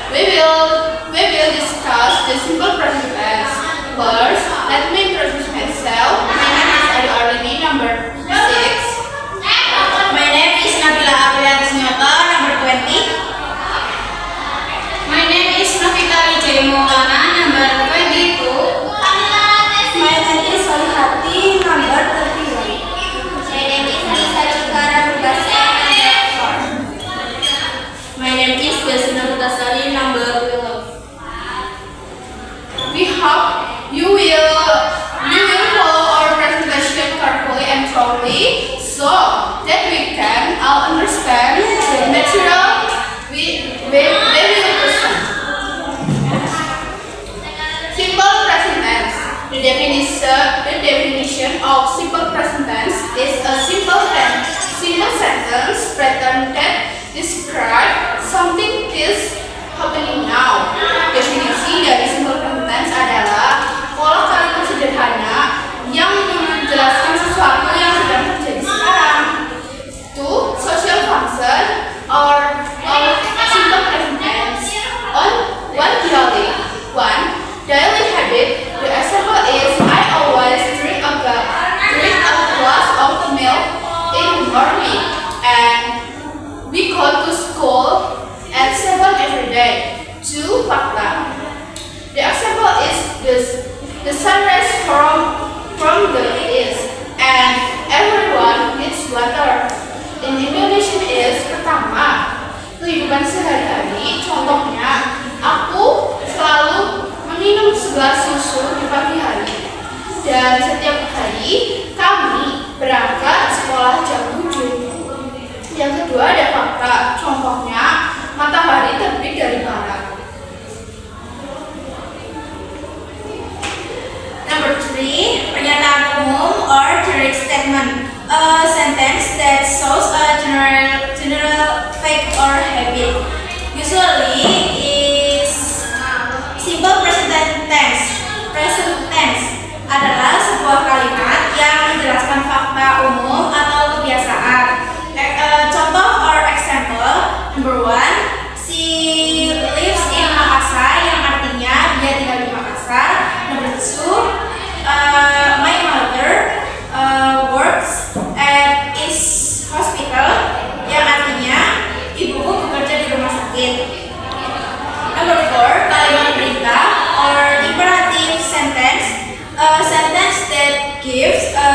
We will discuss the simple present tense. First, let me introduce myself. My name is Adi Arlini, number 6. My name is Nabila Apriyanti Sunyoto, number 20. My name is Novita Wijaya Maulana, number 22. My name is Solihati, number 31. My name is Lisa Cikara Mubasa, number 4. My name is Desina Putasari, number 12. We hope you will follow our presentation carefully and thoroughly so that we can all understand the material we will present. Simple present tense. The definition of simple present tense is a simple sentence pattern that describe something is happening now. Definisi dari simple present tense adalah pola kalimat sederhana yang menjelaskan sesuatu yang sedang terjadi sekarang. Two social function or simple present tense. One daily habit. The example is I always drink a glass of milk in the morning and we go to school at 7 every day. Two fakta. The example is the sunrise from the east and everyone needs water. In Indonesian is pertama, kehidupan sehari-hari. Contohnya, aku selalu meminum segelas susu di pagi hari dan setiap hari kami berangkat sekolah jam 7. Yang kedua ada fakta. Contohnya, matahari terbit dari barat. Number 3, pernyataan umum or generic statement. A sentence that shows a general fact or habit. Usually is simple present tense. Present tense adalah sebuah kalimat yang menjelaskan fakta umum atau kebiasaan. Contoh or example. Number 1, she lives in Makassar, yang artinya dia tinggal di Makassar. Number 2, my mother works at is hospital, yang artinya ibuku bekerja di rumah sakit. Number 4, kalimat perintah or imperative sentence. A sentence that gives a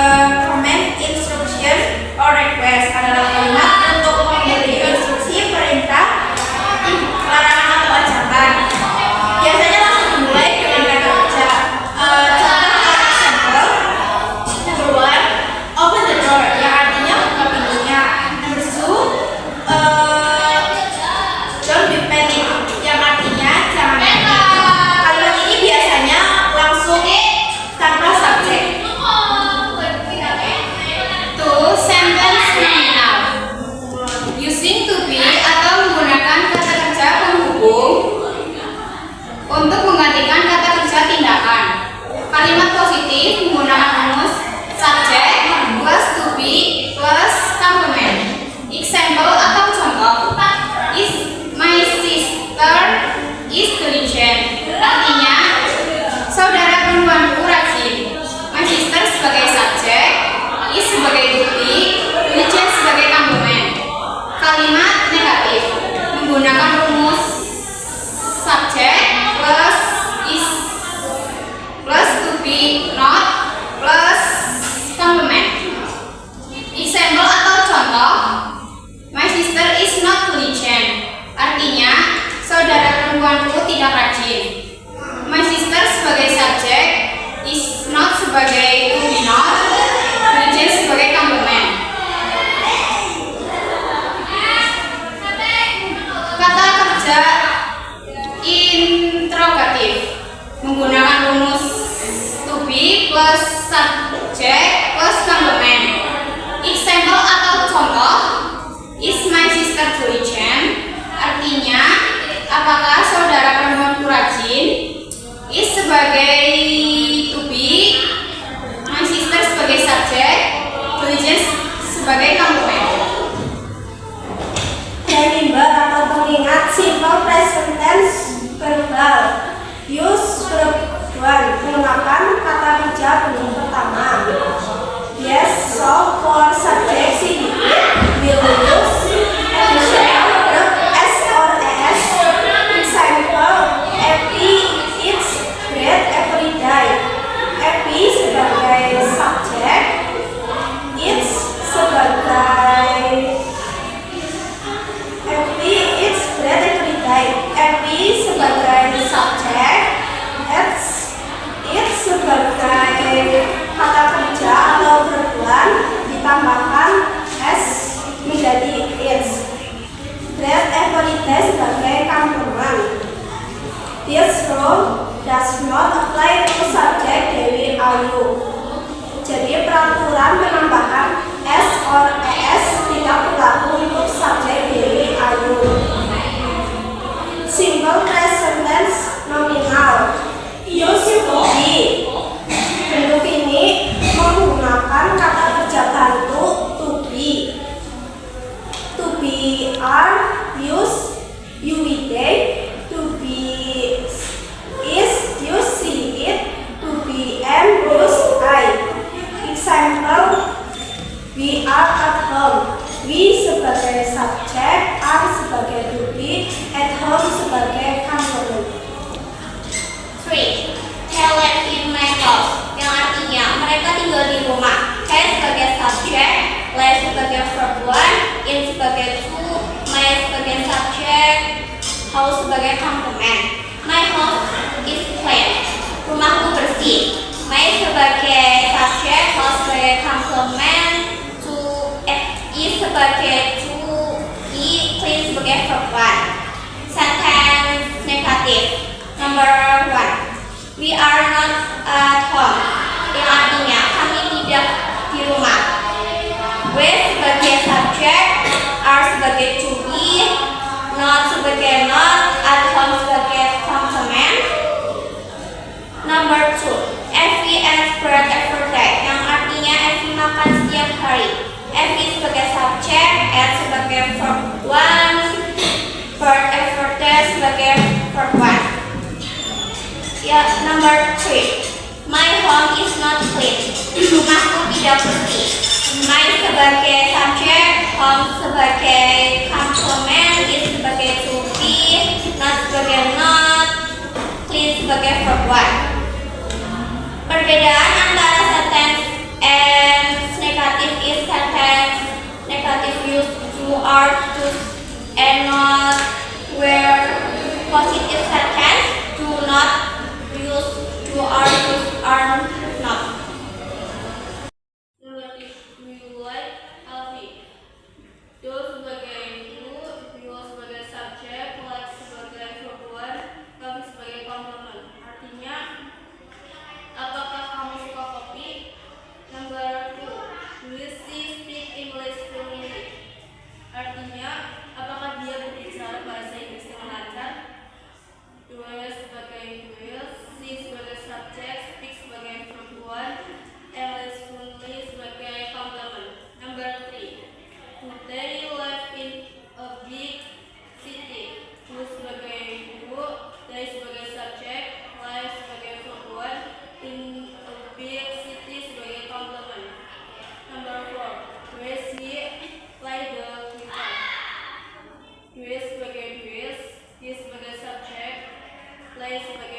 command, instruction or request adalah kalimat untuk memberi instruksi, perintah, larangan atau ajakan. Biasanya langsung dimulai dengan kata kerja. Contoh or example. Number 1, open the door, yang artinya buka pintunya. Number 2, don't be panic, yang artinya jangan panik. Kalimat ini biasanya langsung tanpa subjek. Two, sentence nominal. Using to be atau menggunakan kata kerja penghubung untuk menggantikan kata kerja tindakan. Kalimat positif menggunakan rumus subject plus to be plus complement. Example atau contoh. Is my sister is diligent. Artinya saudara perempuanku rajin. My sister sebagai subjek, is sebagai bukti, diligent sebagai complement. Kalimat negatif menggunakan rumus subject plus is plus to be not plus complement. Example atau contoh. My sister is not diligent. Artinya saudara perempuanku tidak rajin. My sister sebagai subjek, is not sebagai to be not, diligent sebagai complement. Kata kerja interrogatif menggunakan rumus to be plus subject plus complement. Example atau contoh. Is my sister diligent? Artinya apakah saudara perempuanku rajin? Is sebagai to be, my sister sebagai subjek, diligent sebagai complement. Remember atau mengingat simple present tense Happy sebagai subjek, it sebagai kata kerja atau verbuan, ditambahkan s menjadi its. That everyday sebagai complement. This rule does not apply to subject Dewi Ayu. Jadi peraturan penambahan s or es tidak berlaku untuk subjek Dewi Ayu. Simple present tense nominal. Use to be. Bentuk ini menggunakan kata kerja bantu to be. To be are use you they. To be is use see it. To be am use I. Example, we are at home. We sebagai subjek, are sebagai to be, at home sebagai complement. 3. They live in my house, yang artinya mereka tinggal di rumah. They sebagai subjek, live sebagai verb 1, in sebagai to, my sebagai subjek, house sebagai complement. My house is clean, rumahku bersih. My sebagai subjek, house sebagai complement, to is sebagai to, clean sebagai verb 1. Sentence negatif. Number 1. We are not at home, yang artinya kami tidak di rumah. We sebagai subjek, are sebagai to be, not sebagai not, at home sebagai complement. Number 2. Effie eats bread every day, yang artinya Effie makan setiap hari. Effie sebagai subjek, eat sebagai verb 1, bread every day sebagai verb 1. Ya, number 3. My home is not clean. Rumahku tidak bersih. My sebagai subjek, home sebagai complement, is sebagai to be, not sebagai not, clean sebagai verb 1. Perbedaan antara sentence and negative is sentence negative use to, are, to, and not, where positive sentence do not use to, are, use, are not. Negative you like healthy. Do sebagai do, you sebagai subjek, like sebagai verb 1, healthy sebagai complement. Artinya, apakah kamu suka kopi? Number 2. Do you speak English fluently? Artinya, apakah dia berbicara bahasa Inggris dengan lancar? Do sebagai do, see sebagai subjek, speak sebagai verb 1, English fluently sebagai complement. Number 3. Do they live in a big city? Do sebagai do, they sebagai subjek, live sebagai verb 1, in a big city sebagai complement. Number 4. Where is he play the guitar? Do sebagai do, he sebagai subjek, play sebagai